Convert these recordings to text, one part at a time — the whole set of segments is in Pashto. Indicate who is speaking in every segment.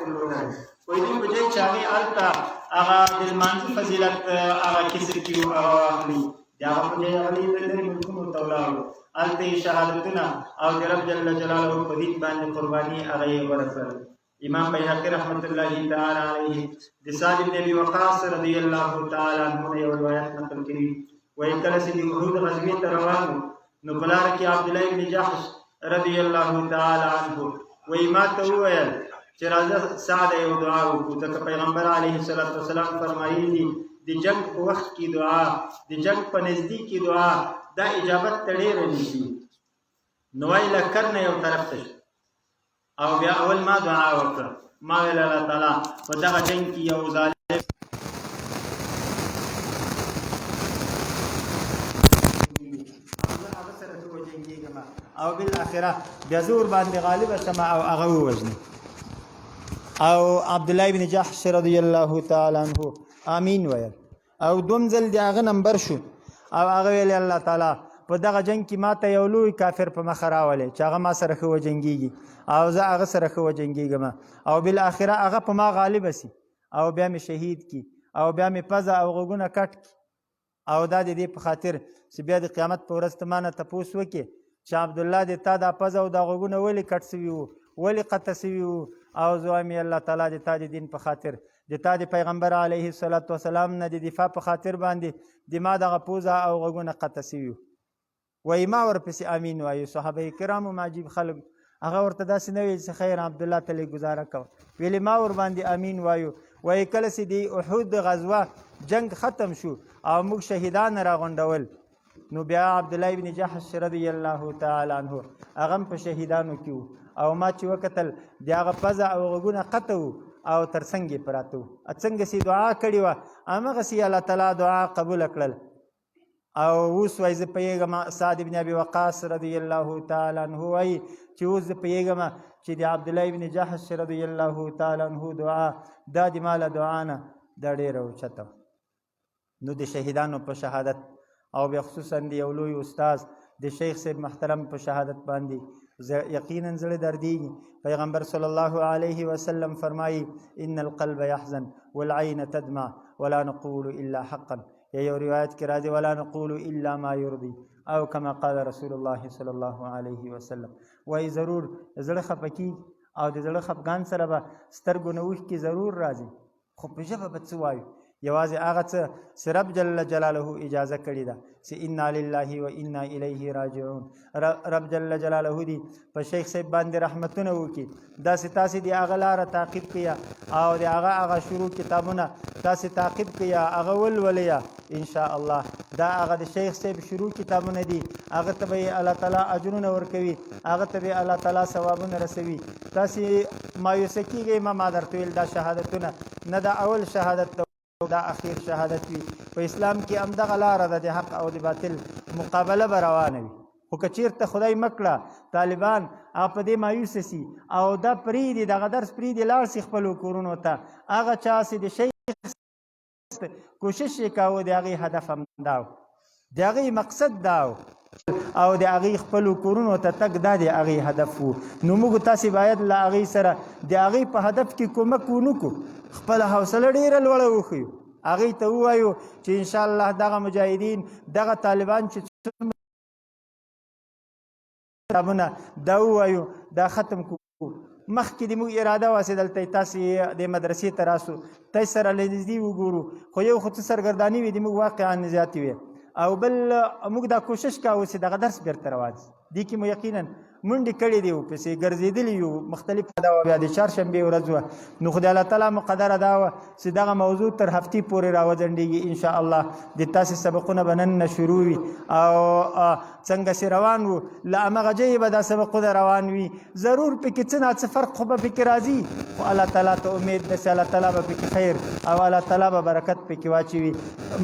Speaker 1: درلوده وایي دوی په دې چې هغې هلته هغه د لمانځه فضیلت هغه کسر کې وو هغه واخلي د هغه په ځای هغه لرې ملکونو ته ولاړو هلته یې شهادتونه او د رب جل جلاله په دین باندې قرباني هغه یې غوره کړل امام بیهقي رحمت الله تعالی علیه د سعد بن ابي وقاص رضی الله تعالی عنه یو روایت نقل کړي وایي کله چې د احد غزوې ته روان وو نو په لاره کې عبدالله بن جحش رضی الله تعالی عنه وایي ما ته وویل چې راځه سعد یو دعا وکړو ځکه پیغمبر علیه الصلاة والسلام فرمایلي دي د جنګ په وخت کې دعا د جنګ په نزدیک کې دعا دا اجابت ته ډېره نږدې نو وایي لښکر نه یو طرف ته او بیا اول ما دعا وکړه ما ویل الله تعالی په دغه جنګ کې یو ظالم او بالاخره بیا زور باندې غالب شمه او هغه ووژني او عبدالله بن جحش رضی الله تعالی عنه امین ویل او دوم ځل د هغه نمبر شو او هغه ویل الله تعالی په دغه جنګ کې ما ته یو لوی کافر په مخه راولی چې هغه ما سره ښه وجنګېږي او زه هغه سره ښه وجنګېږم او بالاخره هغه په ما غالبه سي او بیا مې شهید کی او بیا مې پزه او غوږونه کټ کی او دا د دې په خاطر چې بیا د قیامت په ورځ ته ما نه تپوس وکړي چې عبدالله د تا دا پزه او دا غوږونه ولې کټ سوي وو ولې قطع سوي وو او زه وایم الله تعالی د تا د دین په خاطر د تا د پیغمبر علیه الصلاة والسلام نه د دفاع په خاطر باندې د ما دغه پوزه او غوږونه قطع سوي وو وایي ما ورپسې امین وایو صحابه کرامو عجیب خلک هغه ورته داسې نه ویل چې خیر عبدالله ته لږ ګزاره کوه ویلې ما ورباندې امین وایو وایي کله چې د احد غزوه جنگ ختم شو او موږ شهیدان راغونډول نو بیا عبدالله بن جحش رضی الله تعالی عنه هغه هم په شهیدانو کې وو او ما چې وکتل د هغه پزه او غوږونه قطع وو او تر څنګ یې پراته وو څنګه چې دعا کړې وه همغسې الله تعالی دعا قبوله کړل او اوس وایي زه پوهېږم سعد بن ابي وقاص رضی الله تعالی عنه وایي چې اوس زه پوهېږم چې د عبدالله بن جحش رضی الله تعالی عنه دعا دا د ما له دعا نه دا ډېره اوچته نو د شهیدانو په شهادت او بیا خصوصا د یو لوی استاذ د شیخ صاحب محترم په شهادت باندې یقینا زړه دردیږي پیغمبر صلی الله علیه وسلم فرمایي ان القلب يحزن والعين تدمع ولا نقول الا حقا یو روایت کې راځي ولا نقول الا ما يرضي او كما قال رسول الله صلی الله علیه وسلم وایي ضرور زړه خفه کېږي او د زړه خفګان سره به سترګو نه اوښکې ضرور راځي خو په ژبه به څه وایو یوازې هغه څه چې رب جل جلاله اجازه کړې ده چې انا لله و انا الیه راجعون رب جل جلاله دې په شیخ صاحب باندې رحمتونه وکړي داسې تاسې د هغه لاره تعقیب کړئ او د هغه شروع کتابونه تاسې تعقیب کړئ هغه ولولئ ان شاء الله دا هغه د شیخ صاحب شروع کتابونه دي هغه ته به الله تعالی اجرونه ورکوي هغه ته به الله تعالی ثوابونه رسوي تاسې مایوسه کېږئ ما درته ویل دا شهادتونه نه دا اول شهادت دا اخیر شهادت وي په اسلام کې همدغه لاره ده د حق او د باطل مقابله به روانه وي خو که چېرته خدای مکړه طالبان هغه په دې مایوسه سي او دا پرېږدي دغه درس پرېږدي لاړ سي خپلو کورونو ته هغه چا چې د شیخ کوشش یې کاوه د هغې هدف همدا و د هغې مقصد دا و او د هغې خپلو کورونو ته تګ دا د هغې هدف و نو موږ تاسې باید له هغې سره د هغې په هدف کې کومک ونه کړو خپله حوصله ډېره لوړه وښیو هغې ته ووایو چې انشاءالله دغه مجاهدین دغه طالبان چې کتابونه دا ووایو دا ختم کړو مخکې د موږ اراده وه چې دلته تاسې د مدرسې ته راسو تاسې سره له نږدې وګورو خو یو خو څه سرګرداني وي د موږ واقعا زیاتې وي او بل موږ دا کوشش کوو چې دغه درس بیرته رواځي دې کې مو یقینا منډې کړې دي پسې ګرځېدلي یو مختلف دا وه بیا د چهارشنبې ورځ وه نو خو د الله تعالی مقدره دا وه چې دغه موضوع تر هفتې پورې راوځنډېږي انشاءالله د تاسې سبقونه به نن نه شروع وي او څنګه چې روان وو له همغه ځایه به دا سبقونه روان وي ضرور پکې څه نه څه فرق خو به پکې راځي خو الله تعالی ته امید ده چې الله تعالی به پکې خیر او الله تعالی به برکت پکې واچوي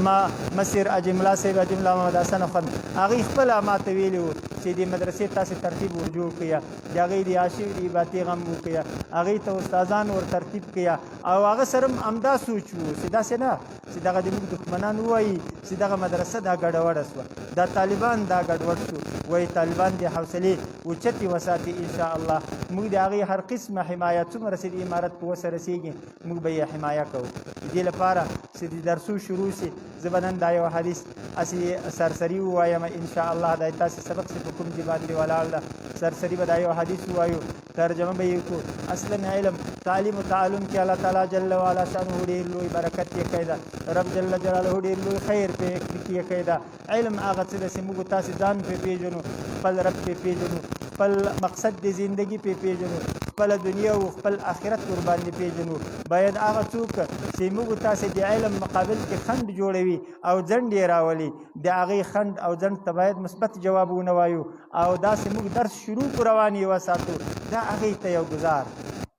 Speaker 1: ما مسیر اجملا صاحب اجملا محمد حسن خان هغې خپله ما ته ویلي وو چې د مدرسې تاسې ترتیب ور جوړ کړئ د هغې د عاشق د باتې غم وکړئ هغې ته استادان ور ترتیب کړئ او هغه سره هم همدا سوچ و چې داسې نه چې دغه د موږ دښمنان ووایي چې دغه مدرسه دا ګډوډه شوه دا طالبان دا ګډوډ شو وایي طالبان د حوصلې اوچتې وساتي انشاءالله موږ د هغې هر قسمه حمایه څومره چې د امارت په وسه رسېږي موږ به یې حمایه کوو د دې لپاره چې د درسو شروع سي زه به نن دا یو حدیث هسې سرسري ووایم انشاءالله دا تاسې سبق چې په کوم ځای باندې ولاړ ده سرسري به دا یو حدیث ووایو ترجمه به یې کړو اصلا علم تعلیم و تعلم کې الله تعالی جل وعلا شانه ډېر لوی برکت یې کړی ده رب جل جلاله ډېر لوی خیر پې یې کړی ده علم هغه څه ده چې موږ تاسې ځان پې پېژنو خپل رب پې پېژنو خپل مقصد د زندگی پې پېژنو خپل دنیا او خپل آخرت ور باندې پیژنو باید هغه څوک چې موږ تاسې د علم مقابل کې خنډ جوړوي او ځنډ یې راولي د هغې خنډ او ځنډ ته باید مثبت جواب ونه وایو او داسې موږ درس شروع کړو روان یې وساتو دا هغې ته یو ګزار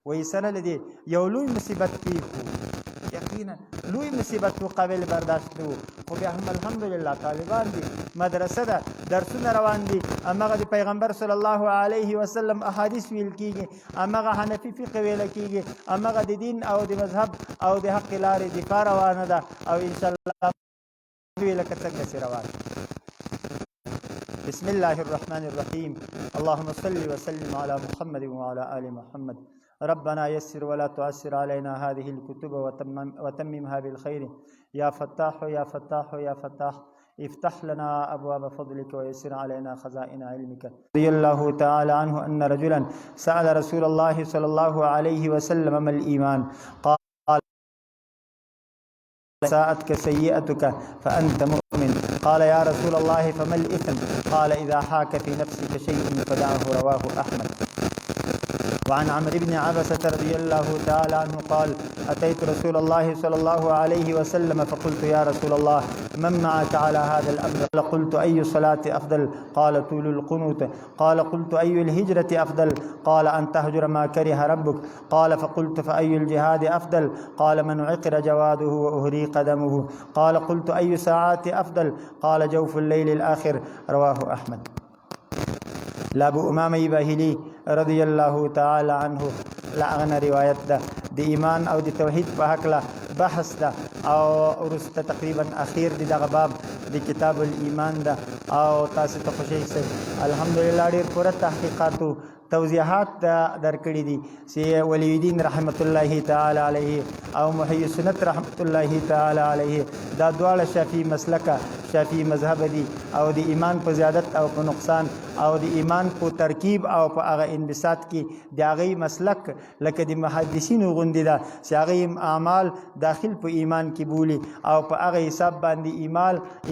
Speaker 1: وایي سره له دې یو لوی مصیبت پېښ یقینا لوی مصیبت و قابل برداشت نه و خو بیا هم الحمدلله طالبان دي مدرسه ده درسونه روان دي هماغه د پیغمبر صلی الله علیه وسلم احادیث ویل کېږي هماغه حنفي فقه ویل کېږي هماغه د دین او د مذهب او د حق لارې دفاع روانه ده او انشاءالله لکه څنګه چې روان بسم الله الرحمن الرحيم اللهم صل وسلم على محمد وعلى آل محمد ربنا يسر ولا تعسر علينا هذه الكتب وتممها بالخير يا فتاح يا فتاح يا فتاح افتح لنا أبواب فضلك ويسر علينا خزائن علمك رضي الله تعالى عنه أن رجلا سأل رسول الله صلى الله عليه وسلم ما الإيمان قال ساءتك سيئتك فأنت مؤمن قال يا رسول الله فما الإثم قال إذا حاك في نفسك شيء فدعه رواه أحمد وعن عمرو بن عبسة رضي الله تعالى عنه قال أتيت رسول الله صلى الله عليه وسلم فقلت يا رسول الله من معك على هذا الأمر قال قلت أي الصلاة أفضل قال طول القنوت قال قلت أي الهجرة أفضل قال أن تهجر ما كره ربك قال فقلت فأي الجهاد أفضل قال من عقر جواده وأهريق دمه قال قلت أي ساعات أفضل قال جوف الليل الآخر رواه أحمد لابو امامه باهلی رضی الله تعالی عنه لاغنا روایت ده د ایمان او د توحید په حق له بحث ده او ورسته تقریبا اخیر دغه باب د کتاب الایمان ده او تاسو ته خوشی سي الحمدلله ډیر پوره تحقیقاتو توضیحات درکړي دي چې ولی الدین رحمت الله تعالی علیه او محی سنت رحمت الله تعالی علیه دا دواړه شافعی مسلکه شافعی مذهب دي او د ایمان په زیادت او په نقصان او د ایمان په ترکیب او په هغه انبساط کې د هغې مسلک لکه د محدثینو غوندې ده چې هغې اعمال داخل په ایمان کې بولي او په هغه حساب باندې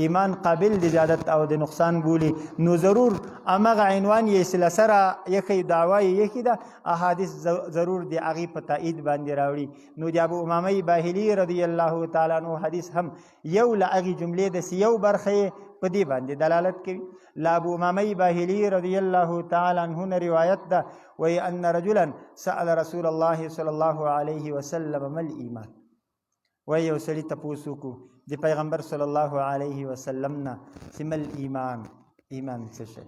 Speaker 1: ایمان قابل د زیادت او د نقصان بولي نو ضرور همغه عنوان یې سلسله یخی دعوا یې ده احادیث ضرور د هغې په تایید باندې راوړي نو د ابو امامه باهلي رضی الله تعالی عنه حدیث هم یو له هغې جملې د یو برخه په دې باندې دلالت کوي لابو امامه باهلي رضی الله تعالی عنه روایت ده وی ان رجلا سأل رسول الله صلی الله علیه وسلم ما الایمان وی یو سړي تپوس وکړو د پیغمبر صلی الله علیه وسلم نه چې ما الایمان ایمان څه شی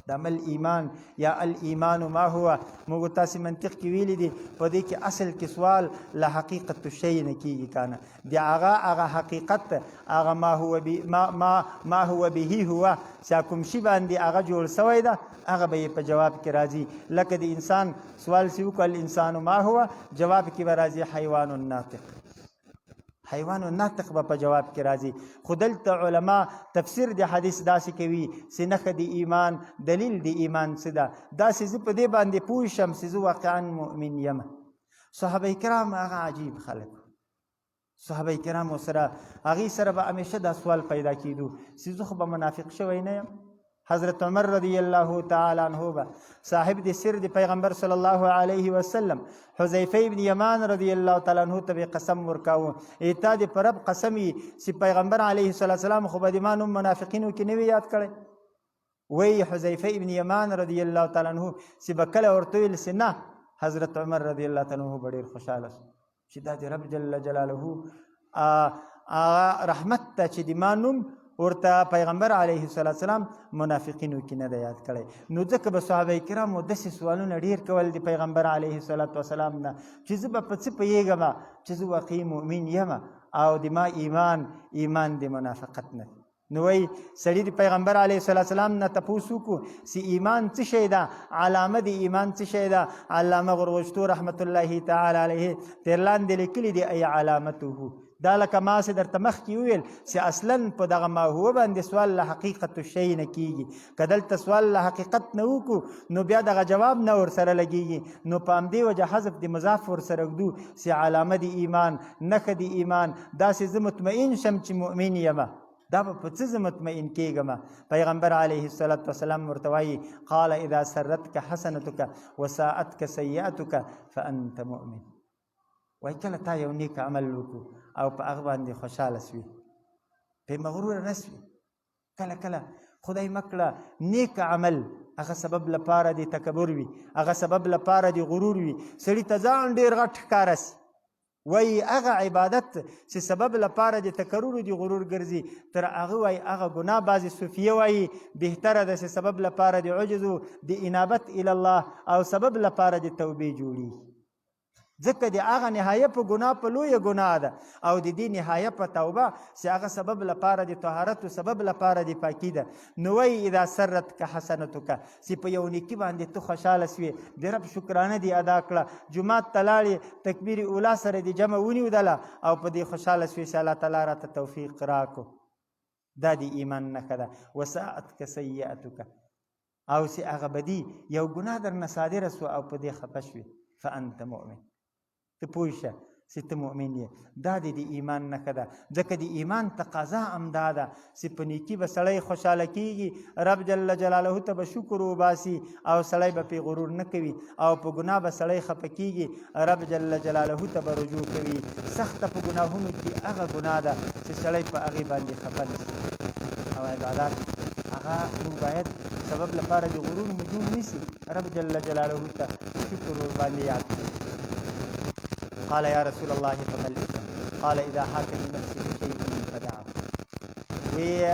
Speaker 1: دا مل ایمان یا الایمان ما هو موږ تاسې منطق کې ویلي دي په دې کې اصل کې سوال له حقیقت الشی نه کېږي کنه د هغه حقیقت هغه ما هو به هو چې کوم شي باندې هغه جوړ شوی ده هغه به په جواب کې راځي لکه د انسان سوال چې وکړ الانسان ما هو جواب کې به راځي حیوان ناطق حیوان ناطق به په جواب کې راځي خو دلته علما تفسیر د حدیث داسې کوي چې نښه د ایمان دلیل د ایمان څه ده داسې زه په دې باندې پوه شم چې زه واقعا مؤمن یم صحابه کرام هغه عجیب خلک صحابه کرامو سره هغې سره به همیشه دا سوال پیدا کېدو چې زه خو به منافق شوی نه یم حضرت عمر رضی الله تعالی عنه به صاحب د سر د پیغمبر صلی الله علیه وسلم حذیفه ابن یمان رضی الله تعالی عنه ته قسم ورکاوه ایتا د پرب قسمی چې پیغمبر علیه السلام خو به د ما نوم منافقینو کې نه وي یاد کړی وی حذیفه ابن یمان رضی الله تعالی عنه چې به کله ورته ویل چې نه حضرت عمر رضی الله تعالی عنه به ډېر خوشحاله شو چې دا د رب جل جلاله رحمت ته چې د ما نوم ورته پیغمبر علیه السلام منافقینو کې نه دی یاد کړی. نو ځکه به صحابه کرامو داسې سوالونه ډېر کول د پیغمبر علیه السلام نه چې زه به په څه پوهېږم چې زه واقعي مؤمن یم او د ما ایمان د منافقت نه. نو وایي سړي د پیغمبر علیه السلام نه تپوس وکړو چې ایمان څه شی ده، علامه د ایمان څه شی ده. علامه غرغشتو رحمت الله تعالی علیه تر لاندې لیکلي دي ای علامته. دا لکه ما چې درته مخکې وویل چې اصلا په دغه ماهوه باندې سوال له حقیقت الشی نه کېږي. که دلته سوال له حقیقت نه وکړو نو بیا دغه جواب نه ورسره لګېږي. نو په همدې وجه حذف د مضاف ورسره ږدو چې علامه د ایمان، نښه د ایمان. داسې زه مطمئن شم چې مؤمن یم، دا به په څه زه مطمئن کېږم. پیغمبر علیه السلام ورته وایي قال اذا سرتک حسنتک وساءتک سیئتک فانت مؤمن. وایي کله تا یو نیک عمل وکړو او په هغه باندې خوشحاله سوي، پرې مغروره نه سوي. کله کله خدای مکړه نیک عمل هغه سبب لپاره د تکبر وي، هغه سبب لپاره د غرور وي، سړي ته ځان ډېر غټ ښکاره سي. وایي هغه عبادت چې سبب لپاره د تکرر د غرور ګرځي تر هغه وایي هغه ګناه بعضې صوفیه وایي بهتره ده چې سبب لپاره د عجز و د انابت الی الله او سبب لپاره د توبې جوړي. ځکه د هغه نهایه په ګناه په لویه ګناه ده او د دې نهایه په توبه چې هغه سبب لپاره د طهارت او سبب لپاره د پاکي ده. نو وایي اذا سرتک حسنتک چې په یو نیکي باندې ته خوشحاله سوې، د رب شکرانه دې ادا کړه، جومات ته لاړې، تکبیر اولا سره د جمع ونیودله او په دې خوشحاله سوې چې الله تعالی راته توفیق راکړو. دا د ایمان نښه ده. وساءتک سیئتک او چې هغه بدي یو ګناه درنه صادره سوه او په دې خفه شوې فانت مؤمن. ته پوه شه چې ته مؤمن یې. دا د ایمان نښه ده. ځکه د ایمان تقاضا همدا ده چې په نیکي به سړی خوشحاله کېږي، رب جل جلاله ته به شکر وباسي او سړی به پې غرور نه کوي، او په ګناه به سړی خفه کېږي، رب جل جلاله ته به رجوع کوي. سخته په ګناهونو کې هغه ګناه ده چې سړی په هغې باندې خفه نه شي. او عبادات هغه موږ باید سبب لپاره د غرور مجنون نیسي، رب جل جلاله ته شکر ورباندې یاد کړي. قال يا رسول الله فما الإثم؟ قال إذا حاك بنفسه شيء فدعه. وی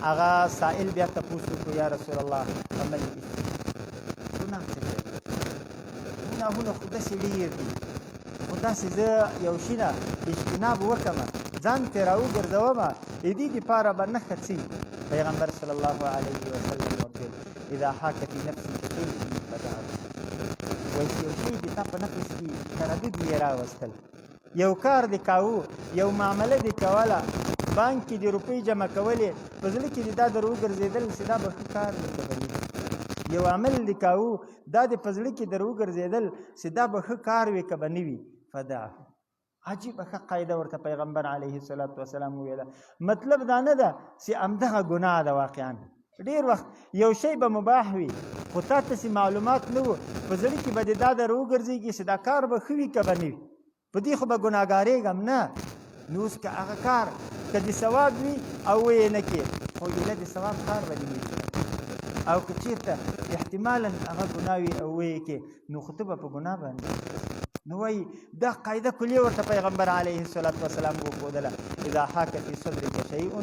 Speaker 1: هغه سائل بیا تپوس وکړو یا رسول الله فما الإثم؟ ګناه څه دی؟ ګناهونه خو داسې ډېر دي، خو داسې زه یو شي نه اجتناب وکړم، ځان ترې راوګرځوم، د دې دپاره به نه ښڅي. پیغمبر صلی الله علیه وسلم وکړل اذا حاک فی نفسک شیء فدعه. وایي یو شی د تا په نفس کې تردد یې راوستل، یو کار دې کاوه، یو معامله دې کوله، بانک کې د روپۍ جمع کولې، په زړه کې دې دا در وګرځېدل چې دا به ښه کار دی که به نه. یو عمل دې کاوه، دا دې په زړه کې در وګرځېدل چې دا به ښه کار وي که به نه وي، فدعه. عجیبه ښه قاعده ورته پیغمبر علیه السلام وویله. مطلب دا نه ده چې همدغه ګناه ده. واقعا ډېر وخت یو شی به مباح وي خو تا ته چې معلومات نه وو، په زړه کې به دې دا در وګرځېږي چې دا کار به ښه وي که به نه وي، په دې خو به ګناهګارېږم نه. نو اوس که هغه کار که د ثواب وي او ویې نه کې، خو ایله د ثواب کار به دې نه وي، او که چېرته احتمالا هغه ګناه وي او ویې کې، نو خو ته به په ګناه باندې. نو وایي دا قاعده کلیه ورته پیغمبر علیه السلام وښودله اذا حاک فی صدرک شیء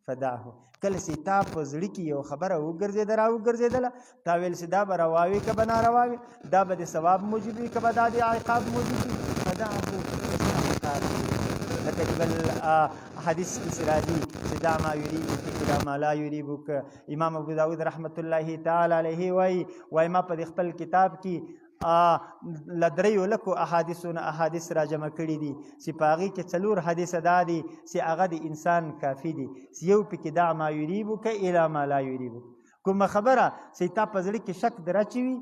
Speaker 1: فدعه. کله چې تا په زړه کې یو خبره وګرځېده راوګرځېدله، تا ویل چې دا به روا وي که به ناروا وي، دا به د ثواب موجب وي که به دا د عقاب موجب وي، فدعه. لکه چې بل حدیث کې راځي چې دا ما یریبک الی ما لا یریبک. امام ابو داود رحمت الله تعالی علیه وایي ما په خپل کتاب کې لدریو لکو احادیث را جمع کړي دي چې په هغې کې 4 حدیث دا دي چې هغه د انسان کافي دي. یو پکې دع ما یریبک الی ما لا یریبک. کومه خبره چې تا په زړه کې شک در اچوي،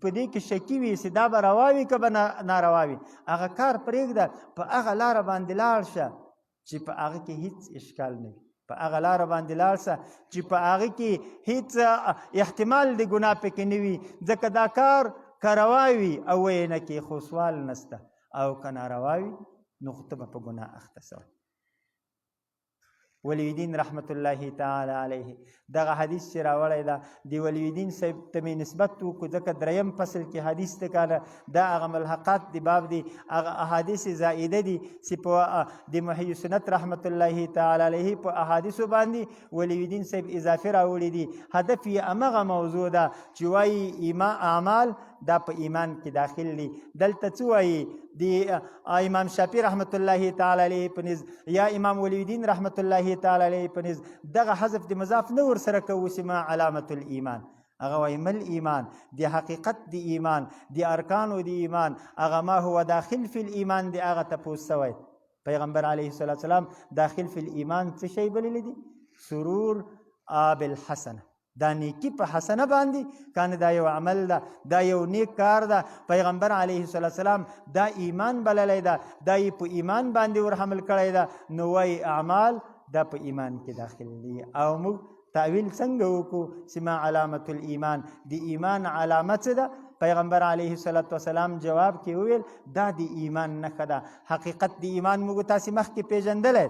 Speaker 1: په دې کې شکي وي چې دا به روا وي که به ناروا وي، هغه کار پرېږده، په هغه لاره باندې لاړ شه چې په هغه کې هیڅ اشکال نه وي، په هغه لاره باندې لاړ شه چې په هغه کې هیڅ احتمال د ګناه پکې نه وي، ځکه دا کار که روا وي او ویې نه کې خو سوال نسته، او که ناروا وي نو خو ته به په ګناه اخته سوی. ولی الدین رحمت الله تعالی علیه دغه حدیث چې راوړی دا د ولی الدین صاحب ته مې نسبت وکړو ځکه دریم فصل کې حدیث ته کاله دا هغه ملحقات د باب دي هغه احادیث زائده دي چې په د محی سنت رحمت الله تعالی علیه په احادیثو باندې ولی الدین صاحب اضافه راوړي دي هدف یې همغه موضوع ده چې وایي ایمان اعمال دا په ایمان کې داخل دي دلته څه وایي د امام شافعي رحمت الله تعالی علیه په نس یا امام ولی الدین رحمت الله تعالی علیه په نس دغه حذف د مضاف نه ورسره کوو چې ما علامة الایمان هغه وایي مل ایمان د حقیقت د ایمان د ارکانو د ایمان هغه ما هو داخل فی الایمان د هغه تپوس سوی پیغمبر علیه الصلاة والسلام داخل فی الایمان څه شی بللی دي سرور بالحسنه دا نیکی په حسنه باندې کانه دا یو عمل ده دا یو نیک کار ده پیغمبر علیه السلام دا ایمان بللی ده دا یې په ایمان باندې ورحمل کړی ده نو وایي اعمال دا په ایمان کې داخل دي او موږ تعویل څنګه وکړو چې ما علامة الایمان د ایمان علامه څه ده پیغمبر علیه السلام جواب کې وویل دا د ایمان نښه ده حقیقت د ایمان موږ تاسې مخکې پیژندلی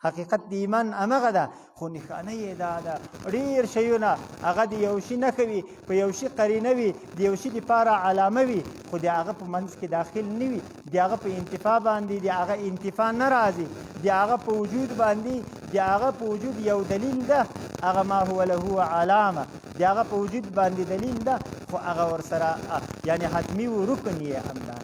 Speaker 1: حقیقت د ایمان همغه ده خو نښانه یې دا ده ډېر شیونه هغه د یو شي نښه وي په یو شي قرینه وي د یو شي دپاره علامه وي خو د هغه په منځ کې داخل نه وي د هغه په انتفاع باندې د هغه انتفاع نه راځي د هغه په وجود باندې د هغه په وجود یو دلیل ده هغه ما هو له علامه د هغه په وجود باندې دلیل ده خو هغه ورسره یعنی حتمي و رکن یې همدا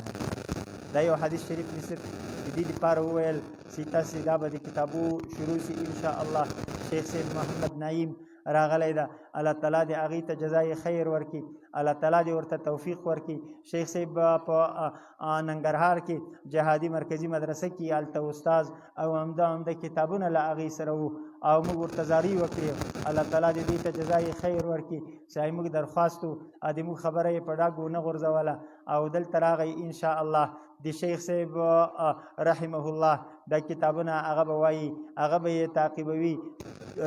Speaker 1: دا یو حدیث شریف مې صرف د دې لپاره وویل چې تاسې دا به د کتابو شروع سي انشاء الله شیخ صاحب محمد نعیم راغلی ده الله تعالی د هغې ته جزای خیر ورکړي الله تعالی دې ورته توفیق ورکړي شیخ صاحب په ننګرهار کې جهادي مرکزي مدرسه کې هلته استاذ او عمده کتابونه له هغې سره وو او موږ ورته زاري وکړې الله تعالی دې دې ته جزای خیر ورکړي چې موږ درخواست وو د موږ خبره یې په ډاګو نه غورځوله او دلته راغی انشاء الله د شیخ صاحب رحمه الله دا کتابونه هغه به وایي هغه به یې تعقیبوي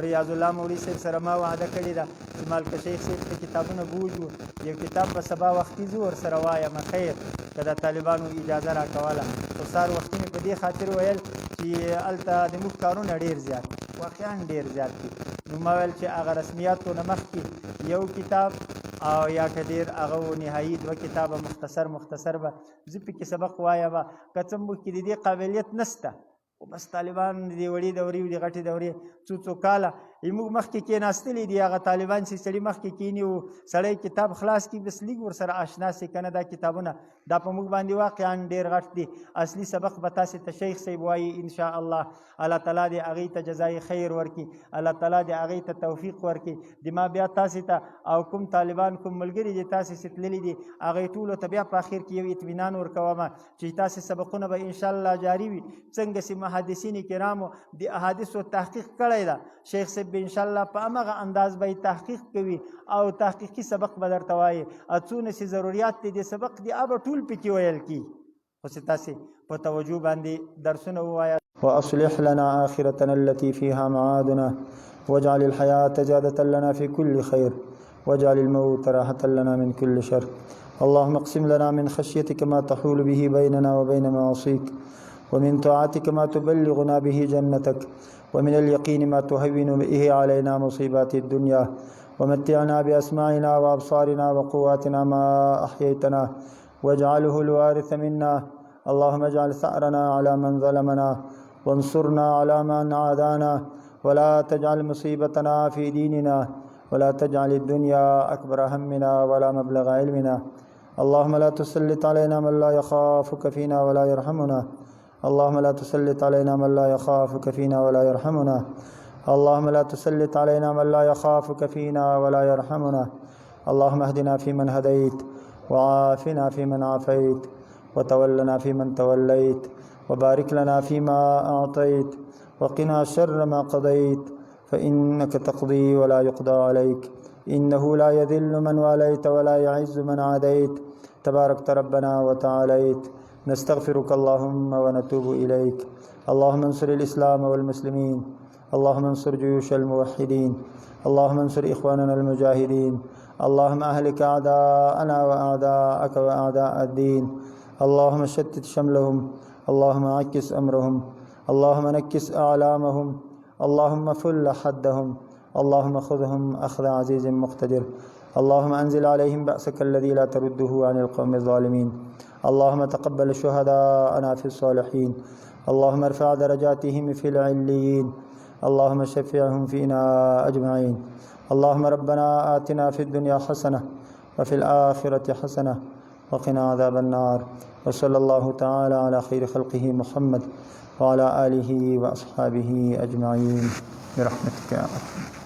Speaker 1: ریاض الله مولوي صاحب سره ما وعده کړې ده چې مالکه شیخ صاحب ته کتابونه بوجو یو کتاب به سبا وختي زه ورسره وایم خیر که د طالبانو اجازه راکوله خو سهار وختي مې په دې خاطر ویل چې هلته د موږ کارونه ډېر زیات واقعا ډېر زیات دي نو ما ویل چې هغه رسمیاتو نه مخکې یو کتاب او یا که ډېر هغه نهایي دوه کتابه مختصر به زه پکې سبق وایم که څه موږ کې د دې قابلیت نشته خو بس طالبان د وړې دورې او د غټې دورې څو کاله موږ مخکې کېناستلي دي هغه طالبان چې سړي مخکې کېني او سړی کتاب خلاص کړي بس لږ ورسره اشنا سي که نه دا کتابونه دا په موږ باندې واقعا ډېر غټ دي اصلي سبق به تاسې ته شیخ صاحب وایي انشاء الله الله تعالی دې هغې ته جزای خیر ورکړي الله تعالی دې هغې ته توفیق ورکړي د ما بیا تاسې ته او کوم طالبان کوم ملګري دي تاسې چې تللي دي هغې ټولو ته بیا په اخر کې یو اطمینان ورکوم چې تاسې سبقونه به انشاء الله جاري وي څنګه چې محدثین کرامو د احادیثو تحقیق کړی ده شیخ صاحب به انشاء الله په همغه انداز به تحقیق کوي او تحقیقي سبق به درته وایي څونه چې ضروریات دي د سبق دي هغه ټول پکې ویل کي خو چې تاسې په توجه باندې درسونه ووایاست
Speaker 2: وأصلح لنا آخرتنا التي فيها معادنا واجعل الحياة زيادة لنا في كل خير واجعل الموت راحة لنا من كل شر اللهم اقسم لنا من خشيتك ما تحول به بيننا وبين معاصيك ومن طاعتك ما تبلغنا به جنتك ومن اليقين ما تهون به علينا مصيبات الدنيا ومتعنا بأسماعنا وأبصارنا وقواتنا ما أحييتنا واجعله الوارث منا اللهم اجعل ثأرنا على من ظلمنا وانصرنا على من عادانا ولا تجعل مصيبتنا في ديننا ولا تجعل الدنيا أكبر همنا ولا مبلغ علمنا اللهم لا تسلط علينا من لا يخافك فينا ولا يرحمنا اللهم لا تسلط علينا من لا يخافك فينا ولا يرحمنا اللهم لا تسلط علينا من لا يخافك فينا ولا يرحمنا اللهم اهدنا فيمن هديت وعافنا فيمن عافيت وتولنا فيمن توليت وبارك لنا فيما أعطيت وقنا شر ما قضيت فإنك تقضي ولا يقضى عليك إنه لا يذل من واليت ولا يعز من عاديت تباركت ربنا وتعاليت نستغفرك اللهم ونتوب إليك اللهم انصر الإسلام والمسلمين اللهم انصر جيوش الموحدين اللهم انصر إخواننا المجاهدين اللهم أهلك أعداءنا وأعداءك وأعداء الدين اللهم شتت شملهم اللهم عكس أمرهم اللهم نكس أعلامهم اللهم فل حدهم، اللهم خذهم أخذ عزيز مقتدر، اللهم أنزل عليهم بأسك الذي لا ترده عن القوم الظالمين، اللهم تقبل شهداءنا في الصالحين، اللهم ارفع درجاتهم في العليين، اللهم شفعهم فينا أجمعين. اللهم ربنا آتنا في الدنيا حسنة وفي الآخرة حسنة وقنا عذاب النار. وصلى الله تعالى على خير خلقه محمد وعلى آله وأصحابه أجمعين برحمتك يا رب.